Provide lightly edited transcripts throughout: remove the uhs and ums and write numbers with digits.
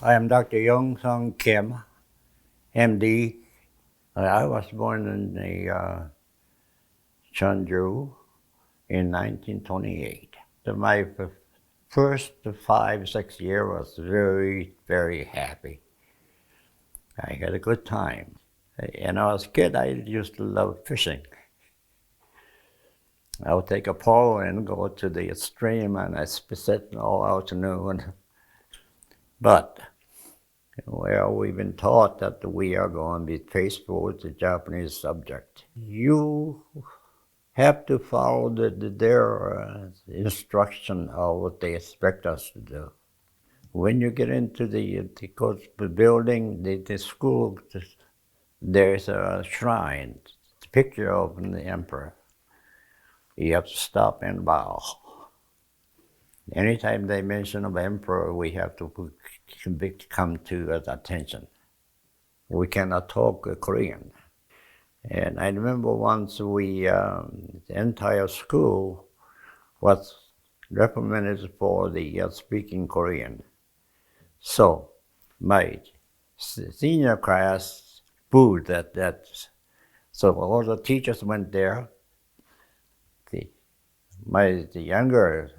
I am Dr. Young Sung Kim, MD. I was born in Jeonju in 1928. So my first 5, 6 years was very, very happy. I had a good time. And I was a kid, I used to love fishing. I would take a pole and go to the stream and I'd sit all afternoon. But well, we've been taught that we are going to be faithful to the Japanese subject. You have to follow their instruction of what they expect us to do. When you get into the building, the school, there's a shrine, a picture of the emperor. You have to stop and bow. Anytime they mention of emperor, we have to come to attention. We cannot talk Korean. And I remember once the entire school was recommended for the speaking Korean. So my senior class booed that. So all the teachers went there. The younger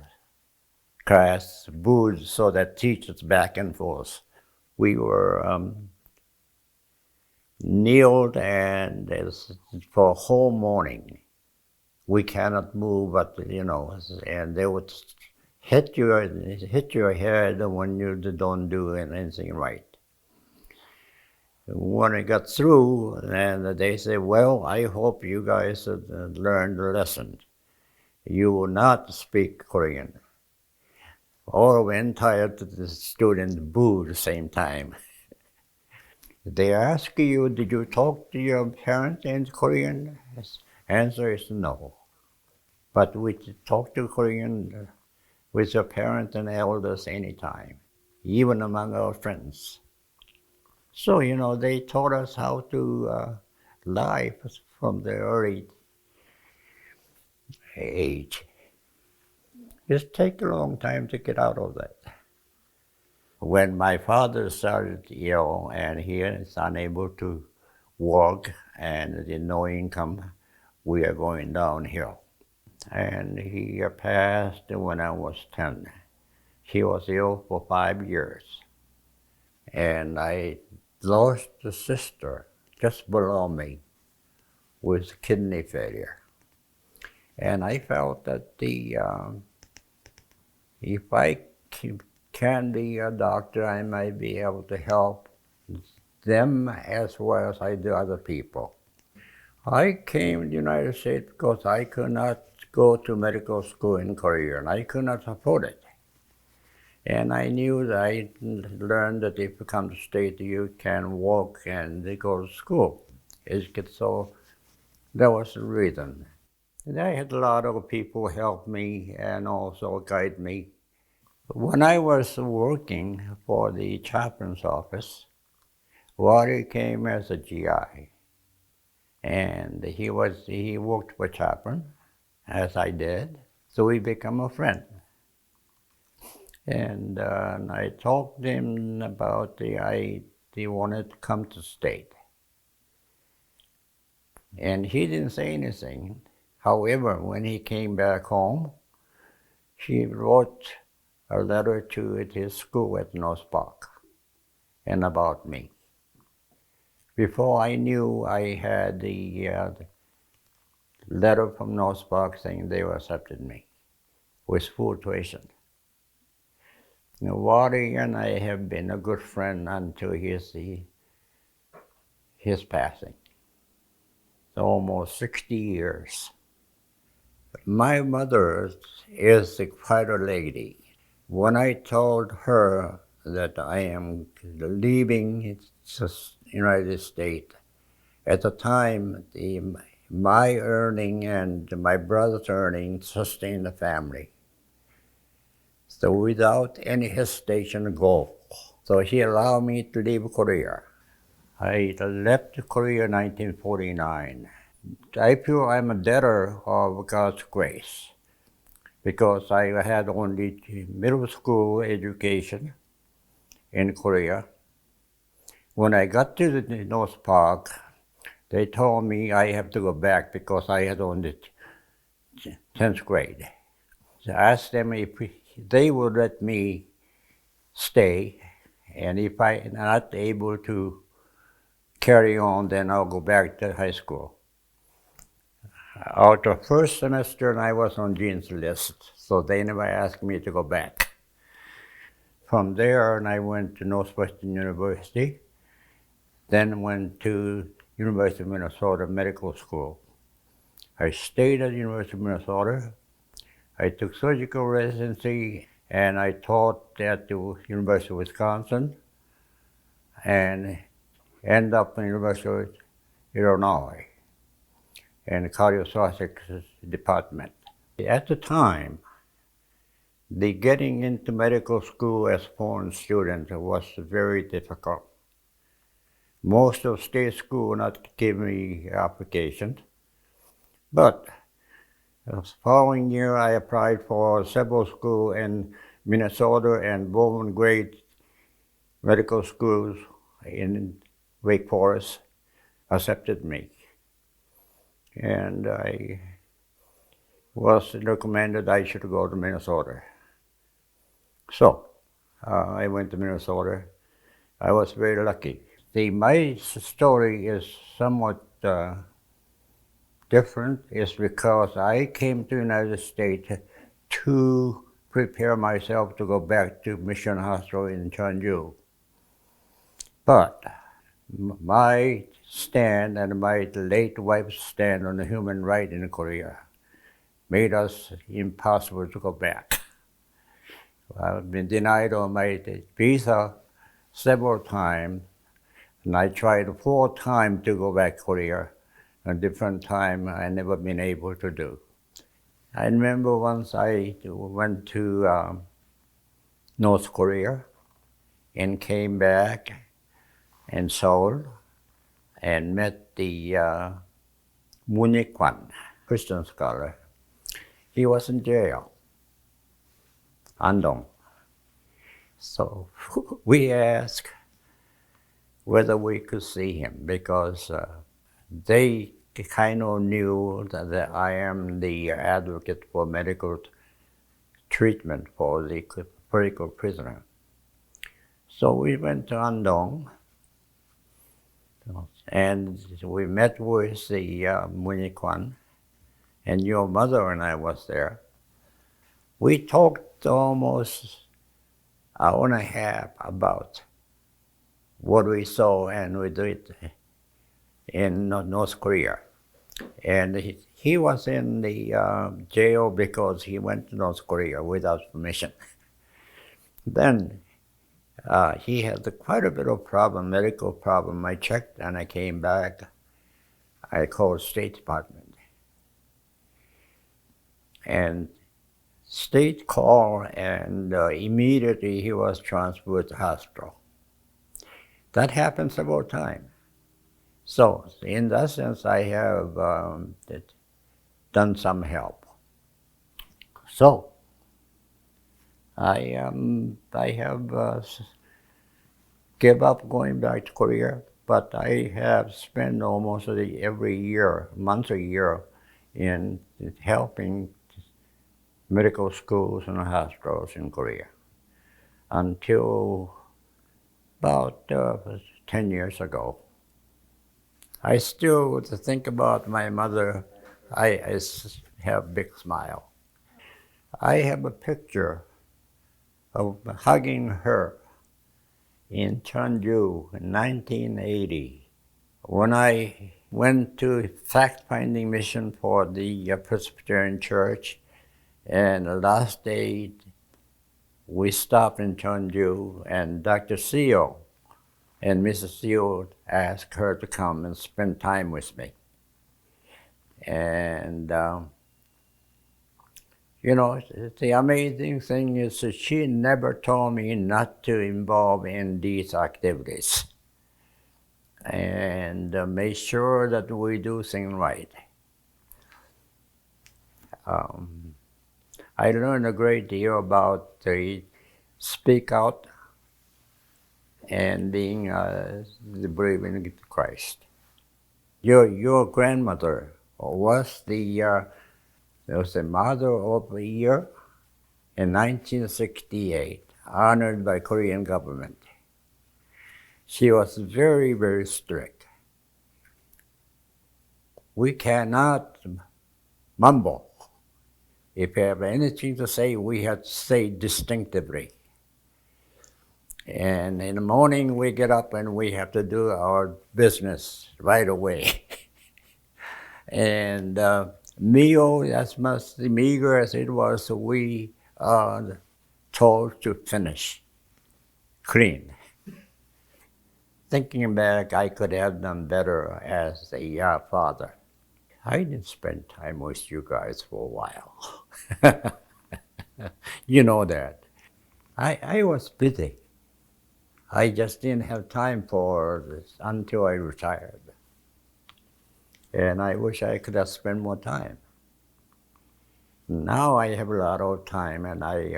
class booed so that teachers back and forth. We were kneeled and for a whole morning. We cannot move, but and they would hit your head when you don't do anything right. When I got through, and they said, "Well, I hope you guys have learned the lesson. You will not speak Korean." All the entire students booed at the same time. They ask you, "Did you talk to your parents in Korean?" Answer is no. But we talk to Korean with your parents and elders anytime, even among our friends. So, they taught us how to live from the early age. It takes a long time to get out of that. When my father started ill and he is unable to work and with no income, we are going downhill. And he passed when I was 10. He was ill for 5 years. And I lost a sister just below me with kidney failure. And I felt that if I can be a doctor, I might be able to help them as well as I do other people. I came to the United States because I could not go to medical school in Korea, and I could not afford it. And I knew that I learned that if you come to the States, you can walk and go to school. So that was the reason. And I had a lot of people help me and also guide me. When I was working for the chaplain's office, Wally came as a GI. And he worked for chaplain, as I did, so we became a friend. And I talked to him about he wanted to come to state. And he didn't say anything. However, when he came back home, he wrote a letter to his school at North Park and about me. Before I knew, I had the letter from North Park saying they accepted me with full tuition. Wally and I have been a good friend until his passing. So almost 60 years. My mother is quite a lady. When I told her that I am leaving the United States, at the time, my earning and my brother's earning sustained the family. So without any hesitation, go. So he allowed me to leave Korea. I left Korea in 1949. I feel I'm a debtor of God's grace because I had only middle school education in Korea. When I got to the North Park, they told me I have to go back because I had only 10th grade. So I asked them if they would let me stay, and if I'm not able to carry on, then I'll go back to high school. Out of first semester, I was on Dean's list, so they never asked me to go back. From there, I went to Northwestern University, then went to University of Minnesota Medical School. I stayed at the University of Minnesota. I took surgical residency, and I taught at the University of Wisconsin, and ended up in the University of Illinois in the cardiothoracic department. At the time, the getting into medical school as a foreign student was very difficult. Most of state school would not give me applications, but the following year I applied for several schools in Minnesota, and Bowman Grade medical schools in Wake Forest accepted me. And I was recommended I should go to Minnesota. So I went to Minnesota. I was very lucky. My story is somewhat different, is because I came to the United States to prepare myself to go back to Mission Hospital in Jeonju. But my stand and my late wife's stand on the human right in Korea made us impossible to go back. I've been denied on my visa several times, and I tried 4 times to go back to Korea. A different time I never been able to do. I remember once I went to North Korea and came back in Seoul and met the Moon Kwan, Christian scholar. He was in jail, Andong. So we asked whether we could see him because they kind of knew that I am the advocate for medical treatment for the political prisoner. So we went to Andong, and we met with the Moon Kwan, and your mother and I was there. We talked almost an hour and a half about what we saw and we did in North Korea. And he was in the jail because he went to North Korea without permission. Then he had quite a bit of problem, medical problem. I checked and I came back. I called State Department. And State called, and immediately he was transferred to hospital. That happened several times. So in that sense, I have done some help. So I have give up going back to Korea, but I have spent almost every year, month a year, in helping medical schools and hospitals in Korea until about 10 years ago. I still think about my mother, I have a big smile. I have a picture of hugging her in Jeonju in 1980 when I went to fact-finding mission for the Presbyterian Church, and the last day we stopped in Jeonju, and Dr. Seo and Mrs. Seo asked her to come and spend time with me. And you know, the amazing thing is that she never told me not to involve in these activities and make sure that we do things right. I learned a great deal about the speak out, and being the believing in Christ. Your grandmother was the mother of the year in 1968, honored by Korean government. She was very, very strict. We cannot mumble. If you have anything to say, we have to say distinctively. And in the morning, we get up and we have to do our business right away. And meal, as much meager as it was, we are told to finish clean. Thinking back, I could have done better as a father. I didn't spend time with you guys for a while. You know that. I was busy. I just didn't have time for this until I retired. And I wish I could have spent more time. Now I have a lot of time, and I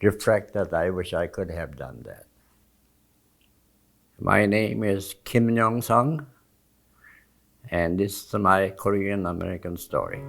reflect that I wish I could have done that. My name is Kim Young-sung, and this is my Korean American story.